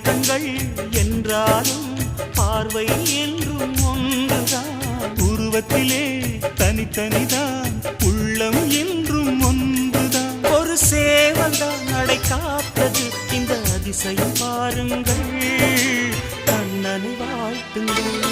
கண்கள் என்றாலும் பார்வை என்றும் ஒன்றுதான். உருவத்திலே தனித்தனிதான், உள்ளம் என்றும் ஒன்றுதான். ஒரு சேவல்தான் நடை காத்தது, இந்த அதிசயம் பாருங்கள், கண்ணனை வாழ்த்துங்கள்.